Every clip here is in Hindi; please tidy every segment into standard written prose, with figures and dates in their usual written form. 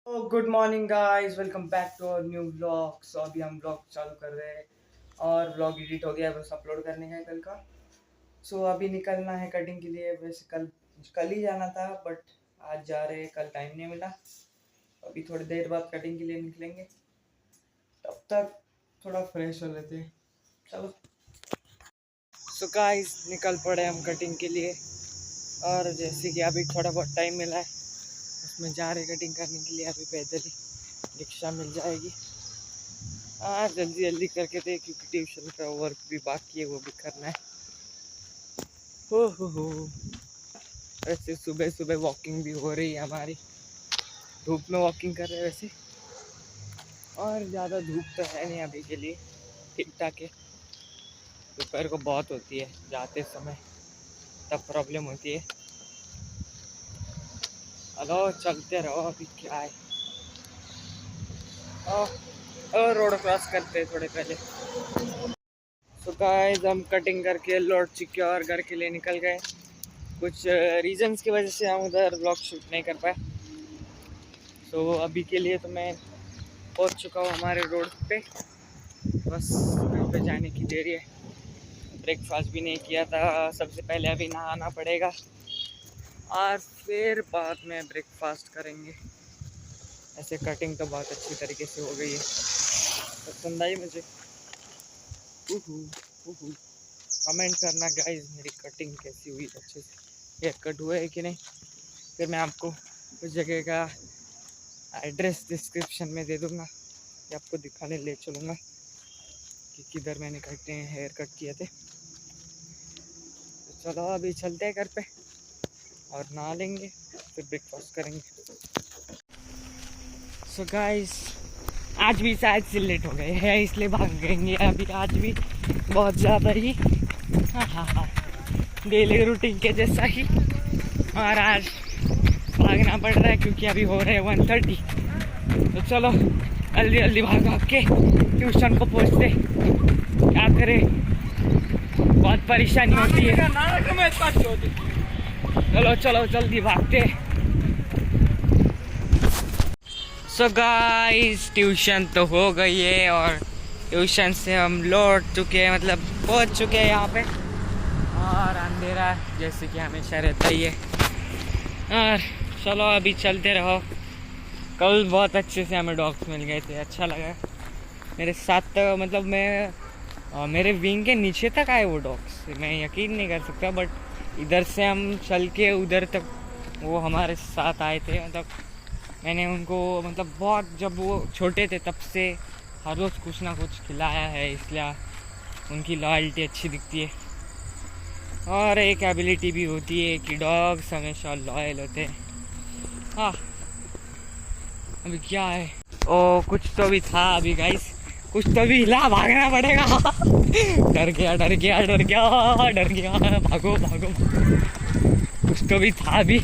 Good morning guys, welcome back to our new vlog. So अभी हम व्लॉग चालू कर रहे हैं और व्लॉग एडिट हो गया है, बस अपलोड करने का है कल का। सो अभी निकलना है कटिंग के लिए। वैसे कल कल ही जाना था बट आज जा रहे हैं, कल टाइम नहीं मिला। अभी थोड़ी देर बाद कटिंग के लिए निकलेंगे, तब तक थोड़ा फ्रेश हो लेते हैं। चलो। सो गाइस निकल पड़े हम कटिंग के लिए, और जैसे कि अभी थोड़ा बहुत टाइम मिला है उसमें जा रहे कटिंग करने के लिए। अभी पैदल ही रिक्शा मिल जाएगी। हाँ, जल्दी जल्दी करके दे क्योंकि ट्यूशन का वर्क भी बाकी है, वो भी करना है। हो। वैसे सुबह सुबह वॉकिंग भी हो रही है हमारी। धूप में वॉकिंग कर रहे हैं वैसे, और ज़्यादा धूप तो है नहीं अभी के लिए, ठीक ठाक है। दोपहर को बहुत होती है जाते समय, तब प्रॉब्लम होती है। हेलो, चलते रहो, अभी क्या है। और रोड क्रॉस करते हैं थोड़े पहले। सो गाइस हम कटिंग करके लौट चुके और घर के लिए निकल गए। कुछ रीजंस की वजह से हम उधर व्लॉग शूट नहीं कर पाए। सो अभी के लिए तो मैं पहुंच चुका हूँ हमारे रोड पे। बस घर पे जाने की देरी है। ब्रेकफास्ट भी नहीं किया था, सबसे पहले अभी नहाना पड़ेगा और फिर बाद में ब्रेकफास्ट करेंगे। ऐसे कटिंग तो बहुत अच्छी तरीके से हो गई है, पसंद आई मुझे। उहू कमेंट करना गाइस, मेरी कटिंग कैसी हुई, अच्छे से हेयर कट हुआ है कि नहीं। फिर मैं आपको उस जगह का एड्रेस डिस्क्रिप्शन में दे दूँगा, या आपको दिखाने ले चलूँगा कि किधर मैंने कटे हैं, हेयर कट किए थे। तो चलो अभी चलते हैं घर पे और नहा लेंगे, फिर ब्रेकफास्ट करेंगे। सो गाइस आज भी शायद से लेट हो गए हैं, इसलिए भाग गएंगे अभी आज भी बहुत ज़्यादा ही। हाँ, डेली रूटीन के जैसा ही। और आज भागना पड़ रहा है क्योंकि अभी हो रहे हैं 1:30। तो चलो जल्दी जल्दी भाग भाग के ट्यूशन को पहुँचते। क्या करें, बहुत परेशानी होती है। चलो चलो जल्दी भागते। सो गाइस ट्यूशन तो हो गई है और ट्यूशन से हम लौट चुके हैं, मतलब पहुंच चुके हैं यहाँ पे। और अंधेरा जैसे कि हमेशा रहता ही है। और चलो अभी चलते रहो। कल बहुत अच्छे से हमें डॉग्स मिल गए थे, अच्छा लगा। मेरे साथ मतलब मेरे विंग के नीचे तक आए वो डॉग्स, मैं यकीन नहीं कर सकता। बट इधर से हम चल के उधर तक वो हमारे साथ आए थे। मतलब मैंने उनको मतलब बहुत, जब वो छोटे थे तब से हर रोज़ कुछ ना कुछ खिलाया है, इसलिए उनकी लॉयल्टी अच्छी दिखती है। और एक एबिलिटी भी होती है कि डॉग्स हमेशा लॉयल होते हैं। हाँ, अभी क्या है, ओ कुछ तो भी था अभी गाइस, कुछ तो भी हिला, भागना पड़ेगा। डर गया डर गया डर गया डर गया, भागो भागो। कुछ तो भी था अभी,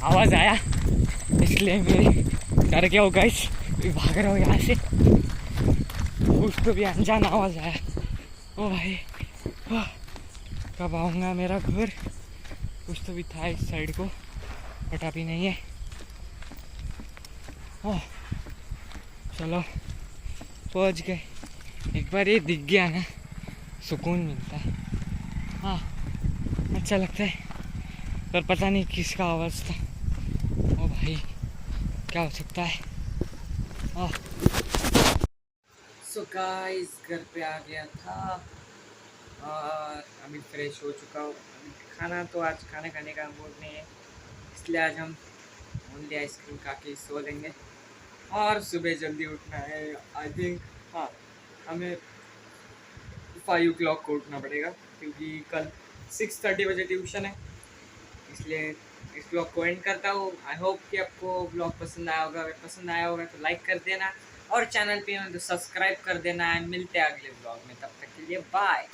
आवाज़ आया इसलिए मेरे डर गया हो गाइस, भाग रहा हूँ यहाँ से। कुछ तो भी अनजान आवाज़ आया। ओ भाई, कब आऊँगा मेरा घर। कुछ तो भी था इस साइड को, बट अभी नहीं है। ओह चलो पहुँच गए। एक बार ये दिख गया ना, सुकून मिलता है। हाँ, अच्छा लगता है। पर पता नहीं किसका आवाज़ था। ओ भाई, क्या हो सकता है। सो गाइस घर पे आ गया था और अभी फ्रेश हो चुका हूँ। खाना तो आज खाने का मूड नहीं है, इसलिए आज हम ओनली आइसक्रीम खा के सो लेंगे। और सुबह जल्दी उठना है आई थिंक। हाँ, हमें 5 o'clock को उठना पड़ेगा क्योंकि कल 6:30 बजे ट्यूशन है। इसलिए इस ब्लॉग को एंड करता हूँ। आई होप कि आपको ब्लॉग पसंद आया होगा। अगर पसंद आया होगा तो लाइक कर देना, और चैनल पे तो सब्सक्राइब कर देना। मिलते हैं अगले ब्लॉग में, तब तक के लिए बाय।